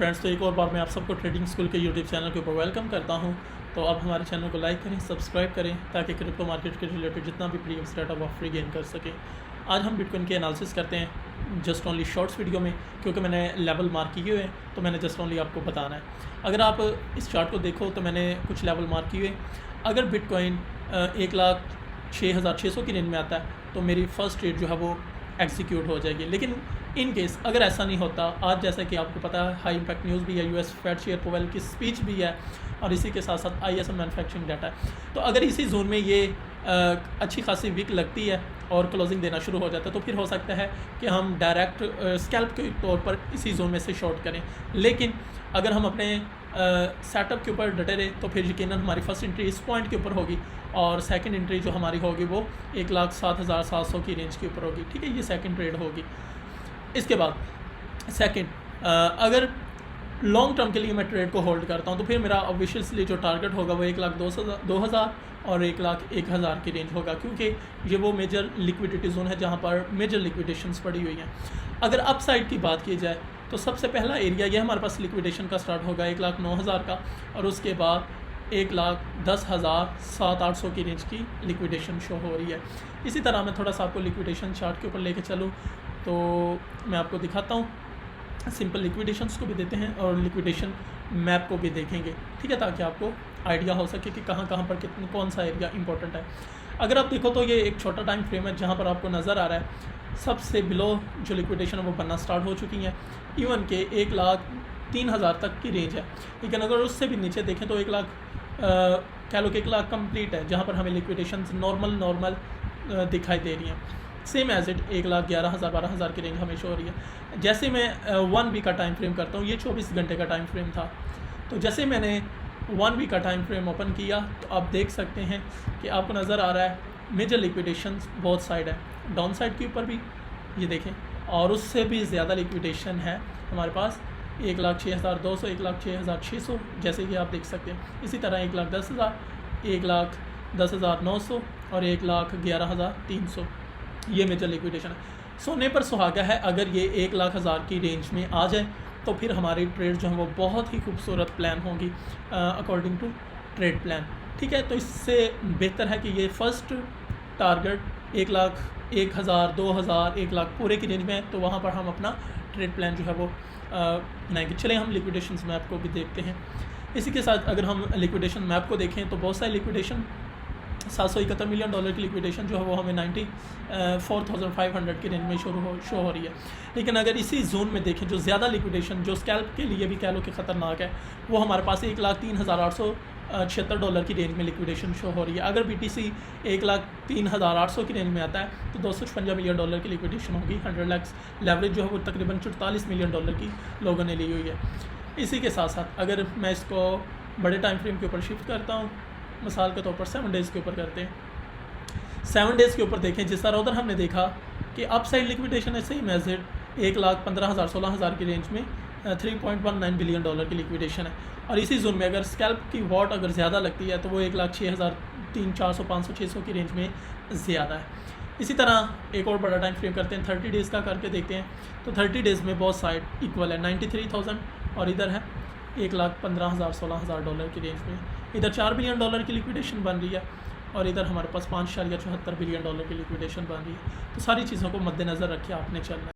Friends, तो एक और बार मैं आप सबको ट्रेडिंग स्कूल के यूट्यूब चैनल के ऊपर वेलकम करता हूं। तो अब हमारे चैनल को लाइक करें, सब्सक्राइब करें ताकि क्रिप्टो मार्केट के रिलेटेड जितना भी प्रीमियम डाटा वो फ्री गेन कर सकें। आज हम बिटकॉइन के एनालिसिस करते हैं जस्ट ओनली शॉर्ट्स वीडियो में, क्योंकि मैंने लेवल मार्क किए हुए हैं तो मैंने जस्ट ओनली आपको बताना है। अगर आप इस चार्ट को देखो तो मैंने कुछ लेवल मार्क किए हुए। अगर बिटकॉइन 1,06,600 की रेंज में आता है तो मेरी फ़र्स्ट ट्रेड जो है वो एग्जीक्यूट हो जाएगी। लेकिन इन केस अगर ऐसा नहीं होता, आज जैसा कि आपको पता है हाई इम्पैक्ट न्यूज़ भी है, यूएस फेड चेयर पोवेल की स्पीच भी है और इसी के साथ साथ आईएसएम मैन्युफैक्चरिंग डाटा है। तो अगर इसी जोन में ये अच्छी खासी वीक लगती है और क्लोजिंग देना शुरू हो जाता है तो फिर हो सकता है कि हम डायरेक्ट स्कैल्प के तौर पर इसी जोन में से शॉर्ट करें। लेकिन अगर हम अपने सेटअप के ऊपर डटे रहे तो फिर यकीनन हमारी फर्स्ट एंट्री इस पॉइंट के ऊपर होगी और सेकंड एंट्री जो हमारी होगी वो 1,07,700 की रेंज के ऊपर होगी। ठीक है, ये सेकंड ट्रेड होगी। इसके बाद सेकंड अगर लॉन्ग टर्म के लिए मैं ट्रेड को होल्ड करता हूँ तो फिर मेरा ऑब्वियसली जो टारगेट होगा वो 1,02,000 और 1,01,000 की रेंज होगा, क्योंकि ये वो मेजर लिक्विडिटी जोन है जहाँ पर मेजर लिक्विडेशंस पड़ी हुई हैं। अगर अप साइड की बात की जाए तो सबसे पहला एरिया ये हमारे पास लिक्विडेशन का स्टार्ट होगा 1,09,000 का और उसके बाद 1,10,700-800 की रेंज की लिक्विडेशन शो हो रही है। इसी तरह मैं थोड़ा सा आपको लिक्विडेशन चार्ट के ऊपर लेके चलूँ तो मैं आपको दिखाता हूँ। सिंपल लिक्विडेशंस को भी देते हैं और लिक्विडेशन मैप को भी देखेंगे, ठीक है, ताकि आपको आइडिया हो सके कि कहाँ कहाँ पर कितनी कौन सा एरिया इंपॉर्टेंट है। अगर आप देखो तो ये एक छोटा टाइम फ्रेम है जहाँ पर आपको नज़र आ रहा है सबसे बिलो जो लिक्विडेशन है वो बनना स्टार्ट हो चुकी हैं। इवन के 1,03,000 तक की रेंज है, लेकिन अगर उससे भी नीचे देखें तो 1,00,000 कह लो कि 1,00,000 कंप्लीट है जहाँ पर हमें लिक्विडेशन नॉर्मल दिखाई दे रही हैं। सेम एज इट 1,11,000 12,000 की रेंज हमें शो हो रही है। जैसे मैं 1 वीक का टाइम फ्रेम करता हूँ, ये 24 घंटे का टाइम फ्रेम था, तो जैसे मैंने 1 वीक का टाइम फ्रेम ओपन किया तो आप देख सकते हैं कि आपको नज़र आ रहा है मेजर लिक्विडेशन बहुत साइड है, डाउन साइड के ऊपर भी ये देखें और उससे भी ज़्यादा लिक्विडेशन है हमारे पास 1,06,200 1,06,600 जैसे कि आप देख सकते हैं। इसी तरह 1,10,000 1,10,900 और 1,11,300 ये मेजर लिक्विडेशन है। सोने पर सुहागा है, अगर ये 1,00,000 की रेंज में आ जाए तो फिर हमारी ट्रेड जो है वो बहुत ही खूबसूरत प्लान होंगी अकॉर्डिंग टू ट्रेड प्लान। ठीक है, तो इससे बेहतर है कि ये फर्स्ट टारगेट 1,00,000 1,000 2,000 1,00,000 पूरे की रेंज में है, तो वहाँ पर हम अपना ट्रेड प्लान जो है वो बनाएंगे। चलें हम लिक्विडेशन मैप को भी देखते हैं। इसी के साथ अगर हम लिक्विडेशन मैप को देखें तो बहुत सारी लिक्विडेशन $771 मिलियन की लिक्विडेशन जो है वो हमें 94,500 की रेंज में शो हो रही है। लेकिन अगर इसी जोन में देखें जो ज़्यादा लिक्विडेशन जो स्कैल्प के लिए भी कह लो कि ख़तरनाक है, वो हमारे पास $1,03,876 की रेंज में लिक्विडेशन शो हो रही है। अगर BTC 1,03,800 की रेंज में आता है तो $256 मिलियन की लिक्विडेशन होगी। 100 लाख लेवरेज जो है वो तकरीबन $44 मिलियन की लोगों ने ली हुई है। इसी के साथ साथ अगर मैं इसको बड़े टाइम फ्रेम के ऊपर शिफ्ट करता हूँ, मिसाल के तौर पर 7 डेज़ के ऊपर करते हैं। 7 डेज़ के ऊपर देखें, जिस तरह उधर हमने देखा कि अप साइड लिक्विडेशन है सेम एज इट 1,15,000 16,000 की रेंज में $3.19 बिलियन की लिक्विडेशन है। और इसी जोन में अगर स्कैल्प की वॉट अगर ज़्यादा लगती है तो वो 1,06,000 300 400 500 600 की रेंज में ज़्यादा है। इसी तरह एक और बड़ा टाइम फ्रेम करते हैं, 30 डेज़ का करके देखते हैं। तो 30 डेज़ में बहुत साइड इक्वल है 93,000 और इधर है 1,15,000 $16,000 की रेंज में। इधर $4 बिलियन की लिक्विडेशन बन रही है और इधर हमारे पास $5.74 बिलियन की लिक्विडेशन बन रही है। तो सारी चीज़ों को मद्देनज़र रखे आपने चलना है।